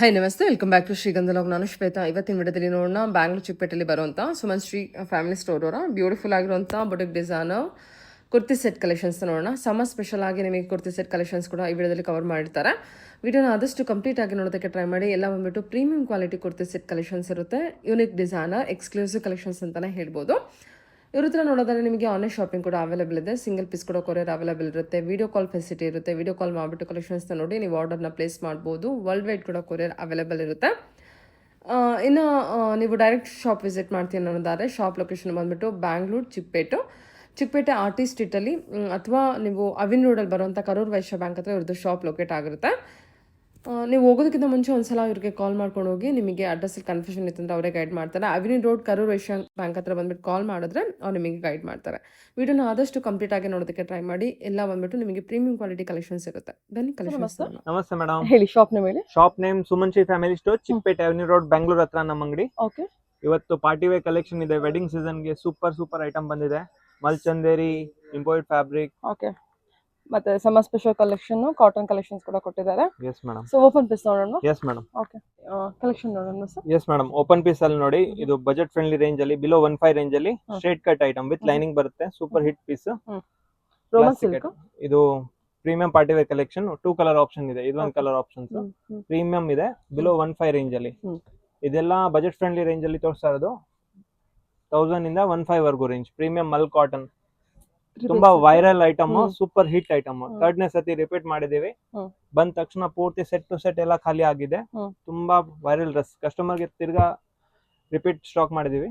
Hi ನಮಸ್ತೆ, welcome back to ಶ್ರೀಗಂಧಲಾಗ್. ನಾನು ಶ್ವೇತಾ. ಇವತ್ತಿನ ವಿಡಿಯೋದಲ್ಲಿ ನೋಡೋಣ ಬ್ಯಾಂಗ್ಳೂರ್ ಚಿಕ್ಕಪೇಟೆಯಲ್ಲಿ ಬರುವಂಥ ಸುಮನ್ ಶ್ರೀ ಫ್ಯಾಮಿಲಿ ಸ್ಟೋರ್ ಅವರ ಬ್ಯೂಟಿಫುಲ್ ಆಗಿರುವಂಥ boutique designer kurti set collections ನೋಡೋಣ. ಸಮ್ಮರ್ ಸ್ಪೆಷಲ್ ಆಗಿ ನಿಮಗೆ ಕುರ್ತಿ ಸೆಟ್ ಕಲೆಕ್ಷನ್ಸ್ ಕೂಡ ಈ ವಿಡಿಯೋದಲ್ಲಿ ಕವರ್ ಮಾಡಿರ್ತಾರೆ. ವಿಡಿಯೋನ ಆದಷ್ಟು ಕಂಪ್ಲೀಟ್ ಆಗಿ ನೋಡೋದಕ್ಕೆ ಟ್ರೈ ಮಾಡಿ. ಎಲ್ಲ ಬಂದ್ಬಿಟ್ಟು premium quality kurti set collections ಇರುತ್ತೆ. ಯೂನಿಕ್ ಡಿಸೈನರ್ ಎಕ್ಸ್ಕ್ಲೂಸಿವ್ ಕಲೆಕ್ಷನ್ಸ್ ಅಂತಲೇ ಹೇಳ್ಬೋದು. ಇವ್ರ ಹತ್ರ ನೋಡೋದಾದ್ರೆ ನಿಮಗೆ ಆನ್ಲೈನ್ ಶಾಪಿಂಗ್ ಕೂಡ ಅವೈಲೇಬಲ್ ಇದೆ. ಸಿಂಗಲ್ ಪೀಸ್ ಕೂಡ ಕೊರಿಯರ್ ಅವೈಲೇಬಲ್ ಇರುತ್ತೆ. ವಿಡಿಯೋ ಕಾಲ್ ಫೆಸಿಲಿಟಿ ಇರುತ್ತೆ. ವಿಡಿಯೋ ಕಾಲ್ ಮಾಡಿಬಿಟ್ಟು ಕಲೆಕ್ಷನ್ಸ್ನ ನೋಡಿ ನೀವು ಆರ್ಡರ್ನ ಪ್ಲೇಸ್ ಮಾಡ್ಬೋದು. ವರ್ಲ್ಡ್ ವೈಡ್ ಕೂಡ ಕೊರಿಯರ್ ಅವೈಲೇಬಲ್ ಇರುತ್ತೆ. ಇನ್ನು ನೀವು ಡೈರೆಕ್ಟ್ ಶಾಪ್ ವಿಸಿಟ್ ಮಾಡ್ತೀನಿ ಅನ್ನೋದಾದರೆ ಶಾಪ್ ಲೊಕೇಶನ್ ಬಂದುಬಿಟ್ಟು ಬ್ಯಾಂಗ್ಳೂರ್ ಚಿಕ್ಕಪೇಟೆ ಆರ್ ಟಿ ಸ್ಟ್ರೀಟಲ್ಲಿ, ಅಥವಾ ನೀವು ಅವಿನ್ ರೋಡಲ್ಲಿ ಬರುವಂಥ ಕರೂರ್ ವೈಶ್ಯ ಬ್ಯಾಂಕ್ ಹತ್ರ ಇವ್ರದ್ದು ಶಾಪ್ ಲೊಕೇಟ್ ಆಗಿರುತ್ತೆ. ನೀವು ಹೋಗೋದಕ್ಕಿಂತ ಮುಂಚೆ ಒಂದ್ಸಲ ಇವ್ರಿಗೆ ಕಾಲ್ ಮಾಡ್ಕೊಂಡು ಹೋಗಿ. ನಿಮಗೆ ಅಡ್ರೆಸ್ಸಲ್ಲಿ ಕನ್ಫ್ಯೂಷನ್ ಇತ್ತಂದ್ರೆ ಅವರೇ ಗೈಡ್ ಮಾಡ್ತಾರೆ. ಅವಿನಿ ರೋಡ್ ಕರೂರ್ ವೈಶ್ಯ ಬ್ಯಾಂಕ್ ಹತ್ರ ಬಂದ್ಬಿಟ್ಟು ಕಾಲ್ ಮಾಡಿದ್ರೆ ಅವ್ರು ನಿಮಗೆ ಗೈಡ್ ಮಾಡ್ತಾರೆ. ವಿಡಿಯೋನ ಆದಷ್ಟು ಕಂಪ್ಲೀಟ್ ಆಗಿ ನೋಡೋದಕ್ಕೆ ಟ್ರೈ ಮಾಡಿ. ಎಲ್ಲ ಬಂದ್ಬಿಟ್ಟು ನಿಮಗೆ ಪ್ರೀಮಿಯಂ ಕ್ವಾಲಿಟಿ ಕಲೆಕ್ಷನ್ಸ್ ಇರುತ್ತೆ. ಬನ್ನಿ ಕಲೆಕ್ಷನ್ಸ್. ನಮಸ್ತೆ ಮೇಡಮ್. ಹೇಳಿ, ಶಾಪ್ ನೇಮ್ ಹೇಳಿ. Shop name Suman Shri family store, Chickpet avenue road, Bengaluru ಹತ್ರ ನಮ್ಮ ಅಂಗಡಿ. ಓಕೆ. ಇವತ್ತು ಪಾರ್ಟಿ ವೇರ್ ಕಲೆಕ್ಷನ್ ಇದೆ. ವೆಡ್ಡಿಂಗ್ ಸೀಸನ್ ಗೆ ಸೂಪರ್ ಐಟಮ್ ಬಂದಿದೆ. ಮಲ್ಚಂದೇರಿ ಇಂಪೋರ್ಟ್ ಫ್ಯಾಬ್ರಿಕ್. ಓಕೆ. ಮತ್ತೆ summer special collection cotton collections ಕೂಡ ಕೊಟ್ಟಿದ್ದಾರೆ. Yes madam. So open piece ನೋಡೋಣ. Yes madam. ಓಕೆ. ಕಲೆಕ್ಷನ್ ನೋಡೋಣ sir. Yes madam. Open piece ಅಲ್ಲಿ ನೋಡಿ, ಇದು ಬಜೆಟ್ ಫ್ರೆಂಡ್ಲಿ ರೇಂಜ್ ಅಲ್ಲಿ ಬಿಲೋ 15 ರೇಂಜ್ ಅಲ್ಲಿ straight cut item with lining ಬರುತ್ತೆ. Super hit piece. Roman silk. ಇದು premium party wear collection. 2 colour option ಇದೆ. ಇದೊಂದು ಕಲರ್ ಆಪ್ಷನ್ಸ್ ಪ್ರೀಮಿಯಂ ಇದೆ. ಬಿಲೋ 15 ರೇಂಜ್ ಅಲ್ಲಿ. ಇದೆಲ್ಲ ಬಜೆಟ್ ಫ್ರೆಂಡ್ಲಿ ರೇಂಜ್ ಅಲ್ಲಿ ತೋರಿಸ್ತಾ ಇರೋದು. 1000 ಇಂದ 15 ವರೆಗೂ ರೇಂಜ್. ಪ್ರೀಮಿಯಂ ಮಲ್ ಕಾಟನ್, ತುಂಬಾ viral item, super hit item. 3ನೇ ಸತಿ ರಿಪೀಟ್ ಮಾಡಿದೀವಿ. ಬಂದ ತಕ್ಷಣ ಪೂರ್ತಿ ಸೆಟ್ ಟು ಸೆಟ್ ಎಲ್ಲ ಖಾಲಿ ಆಗಿದೆ. ತುಂಬಾ ವೈರಲ್ ಡ್ರೆಸ್. ಕಸ್ಟಮರ್ ಗೆ ತಿರ್ಗಾ ರಿಪೀಟ್ ಸ್ಟಾಕ್ ಮಾಡಿದೀವಿ.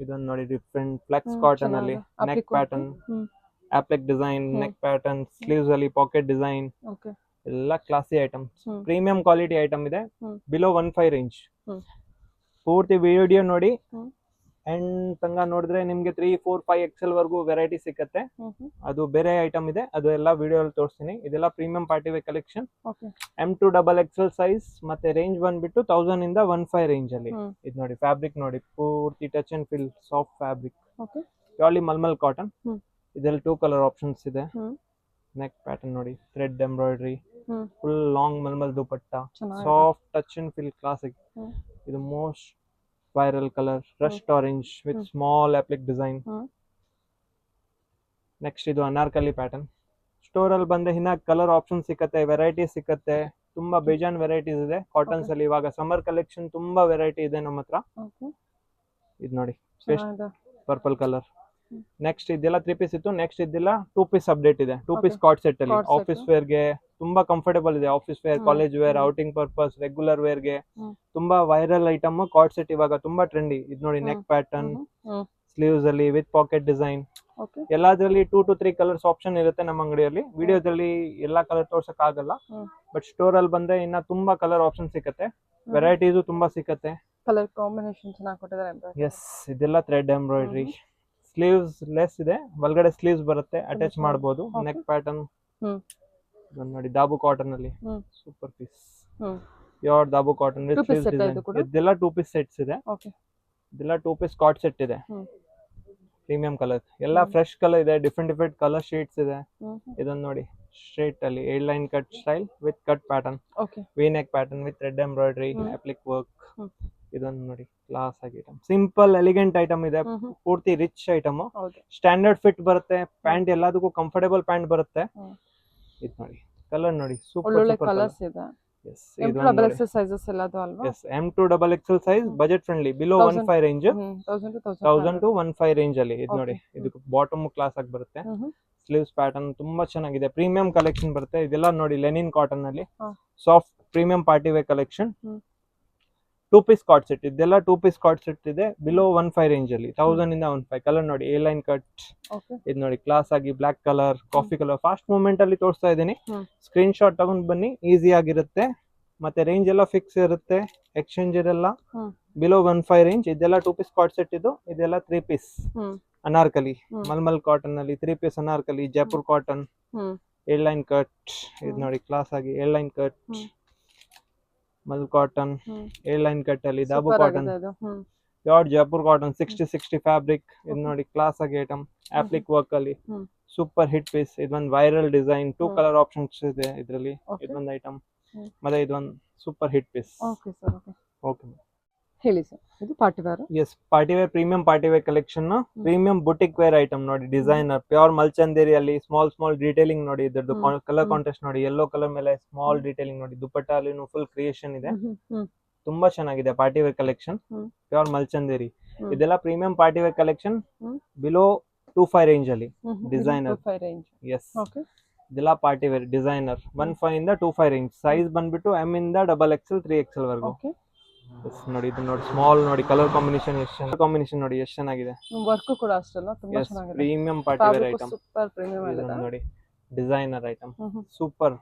ಇದನ್ನ ನೋಡಿ, ಡಿಫ್ರೆಂಟ್ ಫ್ಲೆಕ್ಸ್ ಕಾಟನ್ ಅಲ್ಲಿ neck pattern, applique design, neck pattern, sleeves ಅಲ್ಲಿ ಪಾಕೆಟ್ ಡಿಸೈನ್, ಎಲ್ಲ classy items. Premium quality item ಇದೆ. Below 15 range. ಪೂರ್ತಿ ವಿಡಿಯೋ ನೋಡಿ. ಅಂಡ್ ತಂಗ ನೋಡಿದ್ರೆ ನಿಮ್ಗೆ 3, 4, 5 XL ವರೆಗೂ ವೆರೈಟಿ ಸಿಕ್ಕತ್ತೆ. ಅದು ಬೇರೆ ಐಟಮ್ ಇದೆ, ಅದು ಎಲ್ಲ ವಿಡಿಯೋ ಅಲ್ಲಿ ತೋರಿಸ್ತೀನಿ. ಇದೆಲ್ಲ premium party wear collection. M2 XXL size. ಮತ್ತೆ ರೇಂಜ್ ಬಂದ್ಬಿಟ್ಟು 1000 ಇಂದ 15 ರೇಂಜ್ ಅಲ್ಲಿ. ಇದು ನೋಡಿ, ಫ್ಯಾಬ್ರಿಕ್ ನೋಡಿ, ಪೂರ್ತಿ touch and feel soft fabric. Purely mulmul cotton. ಇದರಲ್ಲಿ 2 ಕಲರ್ ಆಪ್ಷನ್ಸ್ ಇದೆ. ನೆಕ್ ಪ್ಯಾಟರ್ನ್ ನೋಡಿ, thread embroidery, full long mulmul dupatta, soft touch and feel classic. ಇದು most viral colour rust orange with small applique design. Next ಇದು anarkali pattern. Store ಅಲ್ಲಿ ಬಂದ್ರೆ ಇನ್ನ colour option ಸಿಕ್ಕತ್ತೆ, variety ಸಿಕ್ಕತ್ತೆ. ತುಂಬಾ ಬೇಜಾನ್ ವೆರೈಟೀಸ್ ಇದೆ ಕಾಟನ್ಸ್ ಅಲ್ಲಿ. ಇವಾಗ ಸಮ್ಮರ್ ಕಲೆಕ್ಷನ್ ತುಂಬಾ ವೆರೈಟಿ ಇದೆ ನಮ್ಮ ಹತ್ರ. ಇದು ನೋಡಿ, ಪರ್ಪಲ್ ಕಲರ್. ನೆಕ್ಸ್ಟ್ ಇದೆಲ್ಲ 3 ಪೀಸ್ ಇತ್ತು. ನೆಕ್ಸ್ಟ್ ಇದೆಲ್ಲ 2 ಪೀಸ್ ಅಪ್ಡೇಟ್ ಇದೆ. 2 ಪೀಸ್ ಕಾರ್ಡ್ ಸೆಟ್ ಅಲ್ಲಿ ಆಫೀಸ್ ವೇರ್ ಗೆ ತುಂಬಾ ಕಂಫರ್ಟೇಬಲ್ ಇದೆ. Office wear, college wear, outing purpose, regular wear ಗೆ ತುಂಬಾ ವೈರಲ್ ಐಟಮ್. ಕಾರ್ಡ್ ಸೆಟ್ ಇವಾಗ ತುಂಬಾ ಟ್ರೆಂಡಿ. ಇದು ನೋಡಿ, ನೆಕ್ ಪ್ಯಾಟರ್ನ್, ಸ್ಲೀವ್ಸ್ ಅಲ್ಲಿ ವಿತ್ ಪಾಕೆಟ್ ಡಿಸೈನ್. ಎಲ್ಲಾದ್ರಲ್ಲಿ 2 to 3 ಕಲರ್ಸ್ ಆಪ್ಷನ್ ಇರುತ್ತೆ ನಮ್ಮ ಅಂಗಡಿಯಲ್ಲಿ. ವಿಡಿಯೋದಲ್ಲಿ ಎಲ್ಲಾ ಕಲರ್ ತೋರ್ಸಕ್ ಆಗಲ್ಲ, ಬಟ್ ಸ್ಟೋರ್ ಅಲ್ಲಿ ಬಂದ್ರೆ ಇನ್ನ ತುಂಬಾ ಕಲರ್ ಆಪ್ಷನ್ ಸಿಕ್ಕತ್ತೆ. ವೆರೈಟೀಸು ತುಂಬಾ ಸಿಕ್ಕತ್ತೆ. ಕಲರ್ ಕಾಂಬಿನೇಷನ್ ಚೆನ್ನಾಗಿ ಕೊಟ್ಟಿದ್ದಾರೆ. ಎಸ್, ಇದೆಲ್ಲ ಥ್ರೆಡ್ ಎಂಬ್ರಾಯ್ಡ್ರಿ. ಸ್ಲೀವ್ಸ್ ಲೆಸ್ ಇದೆ, ಒಳಗಡೆ ಸ್ಲೀವ್ಸ್ ಬರುತ್ತೆ, ಅಟ್ಯಾಚ್ ಮಾಡಬಹುದು. ನೆಕ್ ಪ್ಯಾಟರ್ನ್ ನೋಡಿ, ದಾಬು ಕಾಟನ್ ಅಲ್ಲಿ super piece. Pure dabu cotton with sleeves design. ಇದೆಲ್ಲ 2 ಪೀಸ್ ಸೆಟ್ಸ್ ಇದೆ. ಇದೆಲ್ಲ 2 ಪೀಸ್ ಕಾರ್ಡ್ ಸೆಟ್ ಇದೆ. ಪ್ರೀಮಿಯಂ ಕಲರ್, ಎಲ್ಲ ಫ್ರೆಶ್ ಕಲರ್ ಇದೆ. ಡಿಫ್ರೆಂಟ್ ಕಲರ್ ಶೇಡ್ಸ್ ಇದೆ. ಇದನ್ನ ನೋಡಿ, ಸ್ಟ್ರೇಟ್ ಅಲ್ಲಿ 8 line cut style with cut pattern, V neck pattern with thread embroidery, applique work. ಇದನ್ನ ನೋಡಿ, ಕ್ಲಾಸ್ ಆಗಿ ಐಟಮ್, ಸಿಂಪಲ್ ಎಲಿಗೆಂಟ್ ಐಟಮ್ ಇದೆ. ಪೂರ್ತಿ ರಿಚ್ ಐಟಮ್. ಸ್ಟ್ಯಾಂಡರ್ಡ್ ಫಿಟ್ ಬರುತ್ತೆ. ಪ್ಯಾಂಟ್ ಎಲ್ಲದಕ್ಕೂ ಕಂಫರ್ಟೇಬಲ್ ಪ್ಯಾಂಟ್ ಬರುತ್ತೆ. ಇದು ನೋಡಿ, ಕಲರ್ ನೋಡಿ, ಸೂಪರ್ ಕಲರ್ಸ್ ಇದೆ. ಎಸ್, M2 XXL ಸೈಜಸ್ ಎಲ್ಲದು ಅಲ್ವಾ? S, M2 XXL size, budget friendly, below 15 range. 1000 to 15 range ಅಲ್ಲಿ. ಇದು ನೋಡಿ, ಇದಕ್ಕೆ ಬಾಟಮ್ ಕ್ಲಾಸ್ ಆಗಿ ಬರುತ್ತೆ. ಸ್ಲೀವ್ಸ್ ಪ್ಯಾಟರ್ನ್ ತುಂಬಾ ಚೆನ್ನಾಗಿದೆ. ಪ್ರೀಮಿಯಂ ಕಲೆಕ್ಷನ್ ಬರುತ್ತೆ. ಇದೆಲ್ಲ ನೋಡಿ, ಲೆನಿನ್ ಕಾಟನ್ ಅಲ್ಲಿ soft premium party wear collection. 2 piece card set. ಇದೆಲ್ಲ 2 ಪೀಸ್ ಕಾರ್ಡ್ ಸೆಟ್ ಇದೆ. ಬಿಲೋ 15 ರೇಂಜ್ ಅಲ್ಲಿ. 1000 ಇಂದ 15. ಕಲರ್ ನೋಡಿ, ಎ ಲೈನ್ ಕಟ್. ಇದು ನೋಡಿ, ಕ್ಲಾಸ್ ಆಗಿ black colour, coffee colour. Fast movement ಅಲ್ಲಿ ತೋರಿಸ್ತಾ ಇದೀನಿ. ಸ್ಕ್ರೀನ್ ಶಾಟ್ ತಗೊಂಡ್ ಬನ್ನಿ, ಈಸಿ ಆಗಿರುತ್ತೆ. ಮತ್ತೆ ರೇಂಜ್ ಎಲ್ಲ ಫಿಕ್ಸ್ ಇರುತ್ತೆ, ಎಕ್ಸ್ಚೇಂಜ್ ಇರಲ್ಲ. Below 15 range. ಇದೆಲ್ಲ 2 ಪೀಸ್ ಕಾರ್ಡ್ ಸೆಟ್. ಇದೆಲ್ಲ 3 ಪೀಸ್ ಅನಾರ್ಕಲಿ, ಮಲ್ಮಲ್ ಕಾಟನ್ ಅಲ್ಲಿ 3 piece anarkali, Jaipur cotton, A line cut. ಇದು ನೋಡಿ, ಕ್ಲಾಸ್ ಆಗಿ A line cut, mul cotton, A line cut ಅಲ್ಲಿ dabu cotton, pure Jaipur cotton 60 fabric. ಇದು ನೋಡಿ, ಕ್ಲಾಸ್ ಆಗಿ ಐಟಮ್, ಅಪ್ಲಿಕ್ ವರ್ಕ್ ಅಲ್ಲಿ ಸೂಪರ್ ಹಿಟ್ ಪೀಸ್. ಇದೊಂದು ವೈರಲ್ ಡಿಸೈನ್. 2 ಕಲರ್ ಆಪ್ಷನ್ಸ್ ಇದೆ ಇದರಲ್ಲಿ. ಇದೊಂದು ಐಟಮ್. ಮತ್ತೆ ಇದೊಂದು super hit piece. Okay sir, okay. Okay ಹೇಳಿ ಸರ್, ಇದು party wear. Yes, party wear, premium party wear collection, premium boutique wear item ನೋಡಿ, ಡಿಸೈನರ್ ಪ್ಯೂರ್ ಮಲ್ಚಂದೇರಿಯಲ್ಲಿ ಸ್ಮಾಲ್ ಡೀಟೇಲಿಂಗ್ ನೋಡಿ, ಇದ್ರದ್ದು ಕಲರ್ ಕಾಂಟ್ರಾಸ್ಟ್ ನೋಡಿ, ಯೆಲ್ಲೋ ಕಲರ್ ಮೇಲೆ ಸ್ಮಾಲ್ ಡೀಟೇಲಿಂಗ್ ನೋಡಿ, ದುಪಟ್ಟ ಅಲ್ಲಿ ಫುಲ್ ಕ್ರಿಯೇಷನ್ ಇದೆ, ತುಂಬಾ ಚೆನ್ನಾಗಿದೆ party wear collection, pure mulchanderi. ಇದೆಲ್ಲ premium party wear collection, below 25 range ಅಲ್ಲಿ ಡಿಸೈನರ್. ಎಸ್, ಇದೆಲ್ಲ ಪಾರ್ಟಿ ವೇರ್ ಡಿಸೈನರ್ 15 ಇಂದ 25 ರೇಂಜ್. ಸೈಜ್ ಬಂದ್ಬಿಟ್ಟು ಎಂ ಇಂದ XXL 3XL ವರೆಗೂ. ನೋಡಿ, ಇದು ನೋಡಿ ಸ್ಮಾಲ್ ನೋಡಿ, ಕಲರ್ ಕಾಂಬಿನೇಷನ್ ನೋಡಿ ಎಷ್ಟು ಚೆನ್ನಾಗಿದೆ. ವರ್ಕ್ ಕೂಡ ಅಷ್ಟಲ್ಲ, ತುಂಬಾ ಚೆನ್ನಾಗಿದೆ. Premium party wear item, super premium ಆಗಿದೆ ನೋಡಿ, ಡಿಸೈನರ್ ಐಟಮ್, ಸೂಪರ್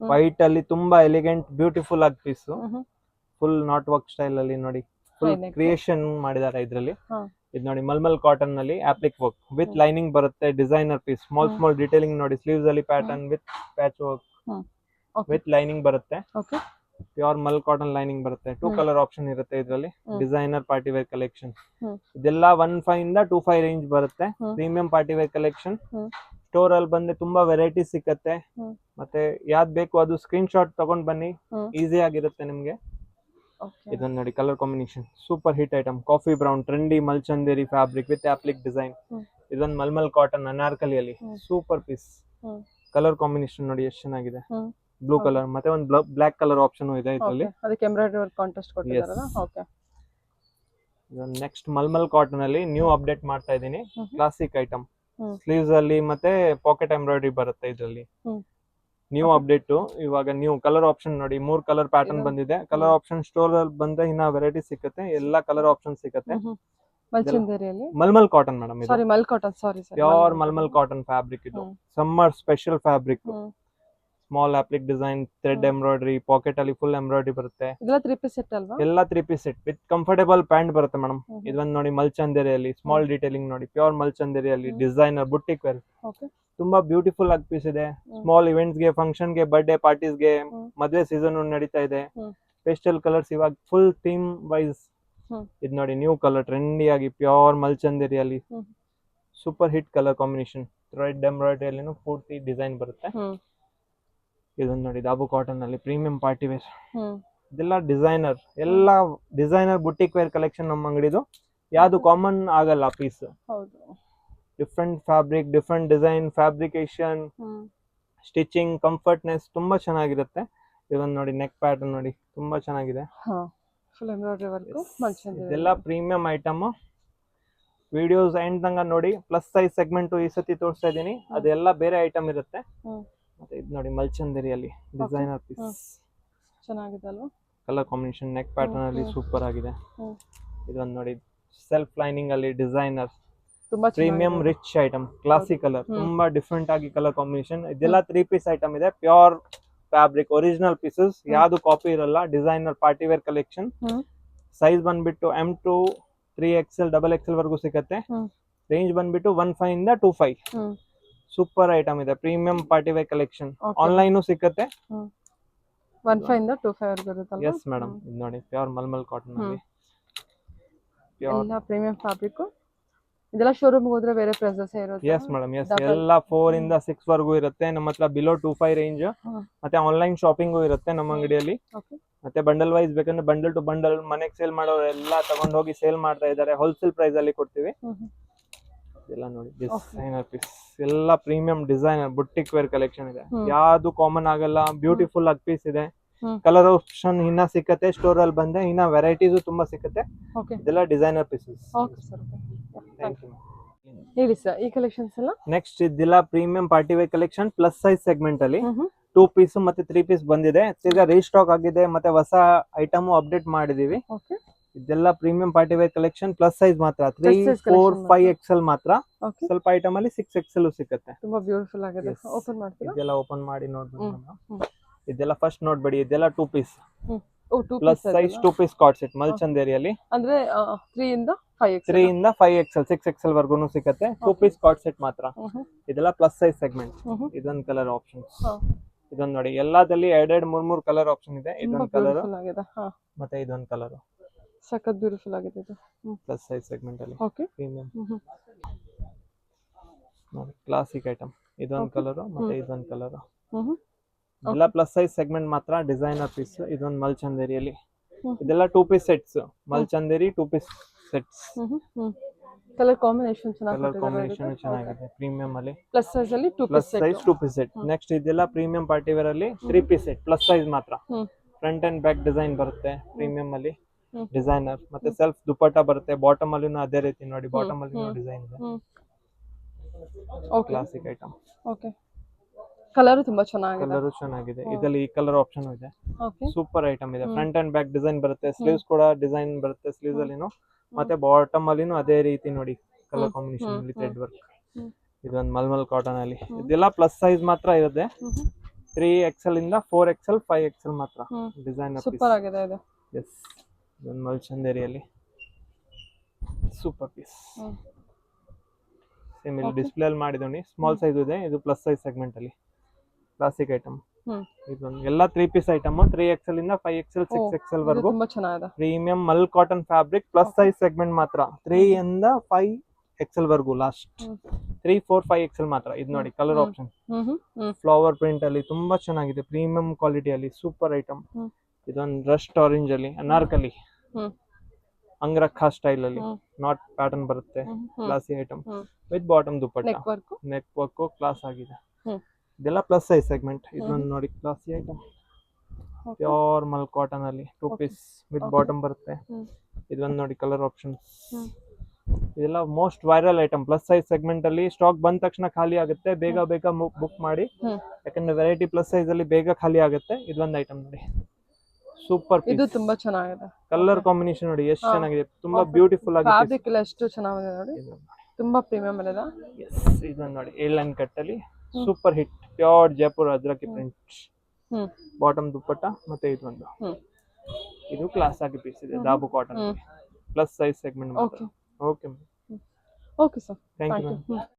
ವೈಟ್ ಅಲ್ಲಿ ತುಂಬಾ ಎಲಿಗೆಂಟ್ ಬ್ಯೂಟಿಫುಲ್ ಆಗಿ piece, full knot work style ಅಲ್ಲಿ ನೋಡಿ, ಫುಲ್ ಕ್ರಿಯೇಷನ್ ಮಾಡಿದ್ದಾರೆ ಇದ್ರಲ್ಲಿ. ಇದು ನೋಡಿ ಮಲ್ಮಲ್ ಕಾಟನ್ ನಲ್ಲಿ ಆಪ್ಲಿಕ್ ವರ್ಕ್ ವಿತ್ ಲೈನಿಂಗ್ ಬರುತ್ತೆ, ಡಿಸೈನರ್ ಪೀಸ್, ಸ್ಮಾಲ್ ಡೀಟೇಲಿಂಗ್ ನೋಡಿ, ಸ್ಲೀವ್ಸ್ ಅಲ್ಲಿ pattern with patch work with lining ಬರುತ್ತೆ, ಪ್ಯೂರ್ ಮಲ್ ಕಾಟನ್ ಲೈನಿಂಗ್ ಬರುತ್ತೆ. 2 ಕಲರ್ ಆಪ್ಷನ್ ಇರುತ್ತೆ ಇದರಲ್ಲಿ. ಡಿಸೈನರ್ ಪಾರ್ಟಿ ವೇರ್ ಕಲೆಕ್ಷನ್, ಇದೆಲ್ಲ 15 ಇಂದ 25 ರೇಂಜ್ ಬರುತ್ತೆ. Premium party wear collection. Store ಅಲ್ಲಿ ಬಂದ್ರೆ ತುಂಬಾ ವೆರೈಟಿ ಸಿಕ್ಕತ್ತೆ, ಮತ್ತೆ ಯಾವ್ದು ಬೇಕು ಅದು ಸ್ಕ್ರೀನ್ ಶಾಟ್ ತಗೊಂಡ್ ಬನ್ನಿ, ಈಸಿ ಆಗಿರುತ್ತೆ ನಿಮ್ಗೆ. ಇದನ್ನ ನೋಡಿ, colour combination super hit item, coffee brown trendy ಮಲ್ಚಂದೇರಿ fabric with appliqué design. ಇದೊಂದು mulmul cotton ಅನಾರ್ಕಲಿಯಲ್ಲಿ super piece. Colour combination ನೋಡಿ ಎಷ್ಟು ಚೆನ್ನಾಗಿದೆ, ಬ್ಲೂ ಕಲರ್ ಮತ್ತೆ ಒಂದು ಬ್ಲಾಕ್ ಕಲರ್ ಆಪ್ಷನ್ ಇದೆ ಇದರಲ್ಲಿ. ಅದಕ್ಕೆ ಎಂಬ್ರಾಯ್ಡರಿ ವರ್ಕ್ ಕಾಂಟ್ರಾಸ್ಟ್ ಕೊಟ್ಟಿದ್ದಾರಲ್ಲ. ಓಕೆ. ನೆಕ್ಸ್ಟ್ ಮಲ್ಮಲ್ ಕಾಟನ್ ಅಲ್ಲಿ ನ್ಯೂ ಅಪ್ಡೇಟ್ ಮಾಡ್ತಾ ಇದೀನಿ, ಕ್ಲಾಸಿಕ್ ಐಟಮ್, ಸ್ಲೀವ್ಸ್ ಅಲ್ಲಿ ಮತ್ತೆ ಪಾಕೆಟ್ ಎಂಬ್ರಾಯ್ಡರಿ ಬರುತ್ತೆ ಇದರಲ್ಲಿ. ನ್ಯೂ ಅಪ್ಡೇಟ್, ಇವಾಗ ನ್ಯೂ ಕಲರ್ ಆಪ್ಷನ್ ನೋಡಿ, 3 ಕಲರ್ ಪ್ಯಾಟರ್ನ್ ಬಂದಿದೆ. ಕಲರ್ ಆಪ್ಷನ್ ಸ್ಟೋರ್ ಅಲ್ಲಿ ಬಂದ್ರೆ ಇನ್ನ ವೆರೈಟಿ ಸಿಕ್ಕತ್ತೆ, ಎಲ್ಲಾ ಕಲರ್ ಆಪ್ಷನ್ ಸಿಕ್ಕತ್ತೆ. ಮಲ್ಚಂದೇರಿಯಲ್ಲಿ ಮಲ್ಮಲ್ ಕಾಟನ್ ಮೇಡಮ್, ಇದು sorry mul cotton, sorry sir, pure mulmul cotton fabric. ಇದು summer special fabric, small applique design, thread embroidery, pocket ಅಲ್ಲಿ ಫುಲ್ ಎಂಬ್ರಾಯ್ಡರಿ ಬರುತ್ತೆ. ಇದೆಲ್ಲ 3 ಪೀಸ್ ಸೆಟ್ ಅಲ್ವಾ? ಎಲ್ಲ 3 piece set with comfortable pant ಬರುತ್ತೆ ಮೇಡಮ್. ಇದೊಂದು ನೋಡಿ ಮಲ್ಚಂದೇರಿಯಲ್ಲಿ ಸ್ಮಾಲ್ ಡೀಟೇಲಿಂಗ್ ನೋಡಿ, ಪ್ಯೂರ್ ಮಲ್ಚಂದೇರಿಯಲ್ಲಿ ಡಿಸೈನರ್ ಬುಟ್ಟಿಕ್ ವೇರ್, ತುಂಬಾ ಬ್ಯೂಟಿಫುಲ್ ಆಗಿ ಪೀಸ್ ಇದೆ. ಸ್ಮಾಲ್ ಇವೆಂಟ್ಸ್ ಗೆ, ಫಂಕ್ಷನ್ ಗೆ, ಬರ್ಡೇ ಪಾರ್ಟೀಸ್ ಗೆ, ಮದುವೆ ಸೀಸನ್ ನಡೀತಾ ಇದೆ. ಪೇಸ್ಟಲ್ ಕಲರ್ಸ್ ಇವಾಗ ಫುಲ್ ಥೀಮ್ ವೈಸ್. ಇದು ನೋಡಿ ನ್ಯೂ ಕಲರ್ ಟ್ರೆಂಡಿ ಆಗಿ ಪ್ಯೂರ್ ಮಲ್ಚಂದೇರಿಯಲ್ಲಿ super hit colour combination, thread embroidery ಅಲ್ಲಿ ಪೂರ್ತಿ ಡಿಸೈನ್ ಬರುತ್ತೆ. ಇದೊಂದು ನೋಡಿ ದಾಬು ಕಾಟನ್ ಅಲ್ಲಿ ಪ್ರೀಮಿಯಂ ಪಾರ್ಟಿ ವೇರ್. ಇದೆಲ್ಲ ಡಿಸೈನರ್, ಎಲ್ಲ ಡಿಸೈನರ್ ಬುಟಿಕ್ ವೇರ್ ಕಲೆಕ್ಷನ್ ನಮ್ಮ ಅಂಗಡಿದು. ಯಾವ್ದು ಕಾಮನ್ ಆಗಲ್ಲ piece, different fabric, different design, fabrication, stitching, comfortness ತುಂಬಾ ಚೆನ್ನಾಗಿರುತ್ತೆ. ಇದೊಂದು ನೋಡಿ ನೆಕ್ ಪ್ಯಾಟರ್ನ್ ನೋಡಿ, ತುಂಬಾ ಚೆನ್ನಾಗಿದೆ. ಇದೆಲ್ಲ ಪ್ರೀಮಿಯಂ ಐಟಮ್. ವಿಡಿಯೋಸ್ ಎಂಡ್ ತನಕ ನೋಡಿ. ಪ್ಲಸ್ ಸೈಜ್ ಸೆಗ್ಮೆಂಟ್ ಈ ಸತಿ ತೋರಿಸ್ತಾ ಇದೀನಿ, ಅದೆಲ್ಲ ಬೇರೆ ಐಟಮ್ ಇರುತ್ತೆ. ಮತ್ತೆ ಇದು ನೋಡಿ ಮಲ್ಚಂದೇರಿಯಲ್ಲಿ ಡಿಸೈನರ್ ಪೀಸ್, ಚೆನ್ನಾಗಿದೆ ಅಲ್ವಾ? ಕಲರ್ ಕಾಂಬಿನೇಷನ್, ನೆಕ್ ಪ್ಯಾಟರ್ನ್ ಅಲ್ಲಿ ಸೂಪರ್ ಆಗಿದೆ. ಇದೊಂದು ನೋಡಿ ಸೆಲ್ಫ್ ಲೈನಿಂಗ್ ಅಲ್ಲಿ designer, premium rich item, classic colour, ತುಂಬಾ ಡಿಫ್ರೆಂಟ್ ಆಗಿ ಕಲರ್ ಕಾಂಬಿನೇಷನ್. ಇದೆಲ್ಲ 3 ಪೀಸ್ ಐಟಮ್ ಇದೆ, ಪ್ಯೂರ್ ಫ್ಯಾಬ್ರಿಕ್, ಒರಿಜಿನಲ್ ಪೀಸಸ್, ಯಾವ್ದು ಕಾಪಿ ಇರಲ್ಲ. Designer party wear collection. Size ಬಂದ್ಬಿಟ್ಟು M to 3XL XXL ವರೆಗೂ ಸಿಗುತ್ತೆ. ರೇಂಜ್ ಬಂದ್ಬಿಟ್ಟು 15 ಇಂದ 25. ಸೂಪರ್ ಐಟಮ್ ಇದೆ, premium party wear collection. Online ಸಿಕ್ಕತ್ತೆ, 15 ಇಂದ 25 ವರೆಗೂ ಇರುತ್ತಲ್ಲ. ಎಸ್ ಮೇಡಮ್, ಇದು ನೋಡಿ ಪ್ಯೂರ್ ಮಲ್ಮಲ್ ಕಾಟನ್ ಅಲ್ಲಿ ಎಲ್ಲ ಪ್ರೀಮಿಯಂ ಫ್ಯಾಬ್ರಿಕ್. ಇದೆಲ್ಲ ಶೋರೂಮ್ ಹೋದ್ರೆ ಬೇರೆ ಪ್ರೈಸಸ್ ಇರುತ್ತೆ. ಎಸ್ ಮೇಡಮ್, ಎಸ್, ಎಲ್ಲ 4 ಇಂದ 6 ವರೆಗೂ ಇರುತ್ತೆ ನಮ್ಮ ಹತ್ರ, ಬಿಲೋ 25 ರೇಂಜ್. ಮತ್ತೆ ಆನ್ಲೈನ್ ಶಾಪಿಂಗು ಇರುತ್ತೆ ನಮ್ಮ ಅಂಗಡಿಯಲ್ಲಿ. ಮತ್ತೆ ಬಂಡಲ್ ವೈಸ್ ಬೇಕಂದ್ರೆ ಬಂಡಲ್ ಟು ಬಂಡಲ್, ಮನೆಗೆ ಸೇಲ್ ಮಾಡೋರು ಎಲ್ಲ ತಗೊಂಡ್ ಹೋಗಿ ಸೇಲ್ ಮಾಡ್ತಾ ಇದ್ದಾರೆ, ಹೋಲ್ಸೇಲ್ ಪ್ರೈಸ್ ಅಲ್ಲಿ ಕೊಡ್ತೀವಿ. ಎಲ್ಲ ನೋಡಿ ಡಿಸೈನರ್ ಪೀಸ್, ಎಲ್ಲ premium designer boutique wear collection ಇದೆ, ಯಾವ್ದು ಕಾಮನ್ ಆಗಲ್ಲ, ಬ್ಯೂಟಿಫುಲ್ ಆಗಿ ಪೀಸ್ ಇದೆ. ಕಲರ್ ಆಪ್ಷನ್ ಇನ್ನ ಸಿಕ್ಕತ್ತೆ, ಸ್ಟೋರ್ ಅಲ್ಲಿ ಬಂದ್ರೆ ಇನ್ನ ವೆರೈಟೀಸ್ ತುಂಬಾ ಸಿಕ್ಕತ್ತೆ. ಇದೆಲ್ಲ ಡಿಸೈನರ್ ಪೀಸಸ್. ಹೇಳಿ ಸರ್, ಈ ಕಲೆಕ್ಷನ್ಸ್ ಎಲ್ಲ ನೆಕ್ಸ್ಟ್ ಇದೆಲ್ಲ premium party wear collection, plus size segment ಅಲ್ಲಿ 2 ಪೀಸ್ ಮತ್ತೆ 3 ಪೀಸ್ ಬಂದಿದೆ. ಈಗ ರೀಸ್ಟಾಕ್ ಆಗಿದೆ, ಮತ್ತೆ ಹೊಸ ಐಟಮ್ ಅಪ್ಡೇಟ್ ಮಾಡಿದೀವಿ. ಇದೆಲ್ಲ premium party wear collection, plus size ಮಾತ್ರ 3, 4, 5XL ಮಾತ್ರ. ಸ್ವಲ್ಪ ಐಟಮ್ ಅಲ್ಲಿ 6XL ಸಿಗುತ್ತೆ. ತುಂಬಾ ಬ್ಯೂಟಿಫುಲ್ ಆಗಿದೆ. ಓಪನ್ ಮಾಡ್ತೀರಾ? ಇದೆಲ್ಲ ಓಪನ್ ಮಾಡಿ ನೋಡ್ಬೋದು. ಇದೆಲ್ಲ ಫಸ್ಟ್ ನೋಡ್ಬೇಡಿ, ಇದೆಲ್ಲ 2 piece plus size 2 piece card set ಮಲ್ಚಂದೇರಿಯಲ್ಲಿ. ಅಂದ್ರೆ 3 ಇಂದ 5XL, 3 ಇಂದ 5XL 6XL ವರ್ಗೂನು ಸಿಗುತ್ತೆ. 2 ಪೀಸ್ ಕಾರ್ಡ್ ಸೆಟ್ ಮಾತ್ರ. ಇದೆಲ್ಲ ಪ್ಲಸ್ ಸೈಜ್ ಸೆಗ್ಮೆಂಟ್. ಇದೊಂದು ಕಲರ್ ಆಪ್ಷನ್ಸ್. ಇದೊಂದು ನೋಡಿ, ಎಲ್ಲದಲ್ಲಿ 2-3 ಕಲರ್ ಆಪ್ಷನ್ ಇದೆ. ಇದೊಂದು ಕಲರ್ ಮತ್ತೆ ಇದೊಂದು ಕಲರ್, ಸಖತ್ ಬ್ಯೂಟಿಫುಲ್ ಆಗಿದೆ ಇದು. ಪ್ಲಸ್ ಸೈಜ್ ಸೆಗ್ಮೆಂಟ್ ಅಲ್ಲಿ ಓಕೆ, ಪ್ರೀಮಿಯಂ ನೋಡಿ, ಕ್ಲಾಸಿಕ್ ಐಟಮ್. ಇದೊಂದು ಕಲರ್ ಮತ್ತೆ ಇದೊಂದು ಕಲರ್. ಇದೆಲ್ಲ ಪ್ಲಸ್ ಸೈಜ್ ಸೆಗ್ಮೆಂಟ್ ಮಾತ್ರ, ಡಿಸೈನರ್ ಪೀಸ್. ಇದೊಂದು ಮಲ್ಚಂದೇರಿಯಲ್ಲಿ, ಹ್ಮ್. ಇದೆಲ್ಲ 2 piece sets, ಮಲ್ಚಂದೇರಿ 2 piece sets. Colour combination colour combination ಚೆನ್ನಾಗಿದೆ, ಪ್ರೀಮಿಯಂ ಅಲ್ಲಿ ಪ್ಲಸ್ ಸೈಜ್ ಅಲ್ಲಿ 2 plus piece size 2 piece set. Next ಇದೆಲ್ಲ ಪ್ರೀಮಿಯಂ ಪಾರ್ಟಿ ವೇರ್ ಅಲ್ಲಿ 3 ಪೀಸ್ ಸೆಟ್, ಪ್ಲಸ್ ಸೈಜ್ ಮಾತ್ರ. ಫ್ರಂಟ್ ಅಂಡ್ ಬ್ಯಾಕ್ ಡಿಸೈನ್ ಬರುತ್ತೆ ಪ್ರೀಮಿಯಂ ಅಲ್ಲಿ, ಡಿಸೈನರ್. ಮತ್ತೆ ಸೆಲ್ಫ್ ದುಪಟ್ಟ ಬರುತ್ತೆ, ಬಾಟಮ್ ಅಲ್ಲಿನೂ ಅದೇ ರೀತಿ ನೋಡಿ, ಬಾಟಮ್ ಅಲ್ಲಿನೂ ಡಿಸೈನ್ ಇದೆ. Okay classic item. Okay, colour ತುಂಬಾ ಚೆನ್ನಾಗಿದೆ. ಕಲರ್ ಚೆನ್ನಾಗಿದೆ, ಇದರಲ್ಲಿ ಈ ಕಲರ್ ಆಪ್ಷನ್ ಇದೆ. ಓಕೆ, ಸೂಪರ್ ಐಟಮ್ ಇದೆ. ಫ್ರಂಟ್ ಅಂಡ್ ಬ್ಯಾಕ್ ಡಿಸೈನ್ ಬರುತ್ತೆ, ಸ್ಲೀವ್ಸ್ ಕೂಡ ಡಿಸೈನ್ ಬರುತ್ತೆ ಸ್ಲೀವ್ಸ್ ಅಲ್ಲಿನೂ, ಮತ್ತೆ ಬಾಟಮ್ ಅಲ್ಲಿನೂ ಅದೇ ರೀತಿ ನೋಡಿ ಕಲರ್ ಕಾಂಬಿನೇಷನ್ ಅಲ್ಲಿ ಥ್ರೆಡ್ ವರ್ಕ್. ಇದೊಂದು ಮಲ್ಮಲ್ ಕಾಟನ್ ಅಲ್ಲಿ, ಇದೆಲ್ಲ ಪ್ಲಸ್ ಸೈಜ್ ಮಾತ್ರ ಇರುತ್ತೆ. 3XL ಇಂದ 4XL 5XL ಮಾತ್ರ ಡಿಸೈನ್. ಸೂಪರ್ ಆಗಿದೆ ಇದು. ಎಸ್, ಇದೊಂದು ಮಲ್ಚಂದೇರಿಯಲ್ಲಿ ಸೂಪರ್ ಪೀಸ್. ಸೇಮ್ ಇಲ್ಲಿ ಡಿಸ್ಪ್ಲೇ ಅಲ್ಲಿ ಮಾಡಿದೋನಿ, ಸ್ಮಾಲ್ ಸೈಜ್ ಇದೆ. ಇದು ಪ್ಲಸ್ ಸೈಜ್ ಸೆಗ್ಮೆಂಟ್ ಅಲ್ಲಿ ಕ್ಲಾಸಿಕ್ ಐಟಮ್. ಇದೊಂದು ಎಲ್ಲ 3 ಪೀಸ್ ಐಟಮ್, 3XL ಇಂದ 5XL 6XL ವರೆಗೂ. ತುಂಬಾ ಚೆನ್ನಾಗಿದೆ. Premium mul cotton fabric, plus size segment ಮಾತ್ರ. 3 ಇಂದ 5XL ವರೆಗೂ, ಲಾಸ್ಟ್ 3, 4, 5XL ಮಾತ್ರ. ಇದು ನೋಡಿ ಕಲರ್ ಆಪ್ಷನ್, ಫ್ಲವರ್ ಪ್ರಿಂಟ್ ಅಲ್ಲಿ ತುಂಬಾ ಚೆನ್ನಾಗಿದೆ, ಪ್ರೀಮಿಯಂ ಕ್ವಾಲಿಟಿ ಅಲ್ಲಿ ಸೂಪರ್ ಐಟಮ್. ಇದೊಂದು ರಸ್ಟ್ ಆರೆಂಜ್ ಅಲ್ಲಿ ಅನಾರ್ಕಲಿ ಅಂಗ್ರಖಾ ಸ್ಟೈಲ್ ಅಲ್ಲಿ ನಾಟ್ ಪ್ಯಾಟರ್ನ್ ಬರುತ್ತೆ, classy item with bottom dupatta, neck work class ಆಗಿದೆ. ಇದೆಲ್ಲ ಪ್ಲಸ್ ಸೈಜ್ ಸೆಗ್ಮೆಂಟ್. ಇದೊಂದು ನೋಡಿ classy item, pure mul cotton ಅಲ್ಲಿ 2 ಪೀಸ್ ವಿತ್ ಬಾಟಮ್ ಬರುತ್ತೆ. ಇದೊಂದು ನೋಡಿ ಕಲರ್ ಆಪ್ಷನ್ಸ್. ಇದೆಲ್ಲ most viral item plus size segment ಅಲ್ಲಿ. ಸ್ಟಾಕ್ ಬಂದ ತಕ್ಷಣ ಖಾಲಿ ಆಗುತ್ತೆ, ಬೇಗ ಬೇಗ ಬುಕ್ ಮಾಡಿ, ಯಾಕಂದ್ರೆ ವೆರೈಟಿ ಪ್ಲಸ್ ಸೈಜ್ ಅಲ್ಲಿ ಬೇಗ ಖಾಲಿ ಆಗುತ್ತೆ. ಇದೊಂದು ಐಟಮ್ ನೋಡಿ, ಸೂಪರ್ ಪೀಸ್. ಇದು ತುಂಬಾ ಚೆನ್ನಾಗಿದೆ. ಕಲರ್ ಕಾಂಬಿನೇಷನ್ ನೋಡಿ ಎಷ್ಟು ಚೆನ್ನಾಗಿದೆ, ತುಂಬಾ ಬ್ಯೂಟಿಫುಲ್ ಆಗಿದೆ. ಫ್ಯಾಬ್ರಿಕ್ ಎಲ್ಲ ಎಷ್ಟು ಚೆನ್ನಾಗಿದೆ ನೋಡಿ, ತುಂಬಾ ಪ್ರೀಮಿಯಂ ಇದೆ. ಎಸ್, ಇದೊಂದು ನೋಡಿ 7 ಲೈನ್ ಕಟ್ ಅಲ್ಲಿ super hit, pure Jaipur ajrakh print, bottom dupatta. ಮತ್ತೆ ಇದೊಂದು, ಇದು ಕ್ಲಾಸ್ ಆಗಿ ಪೀಸ್ ಇದೆ, dabu cotton plus size segment. Okay, okay sir, thank you.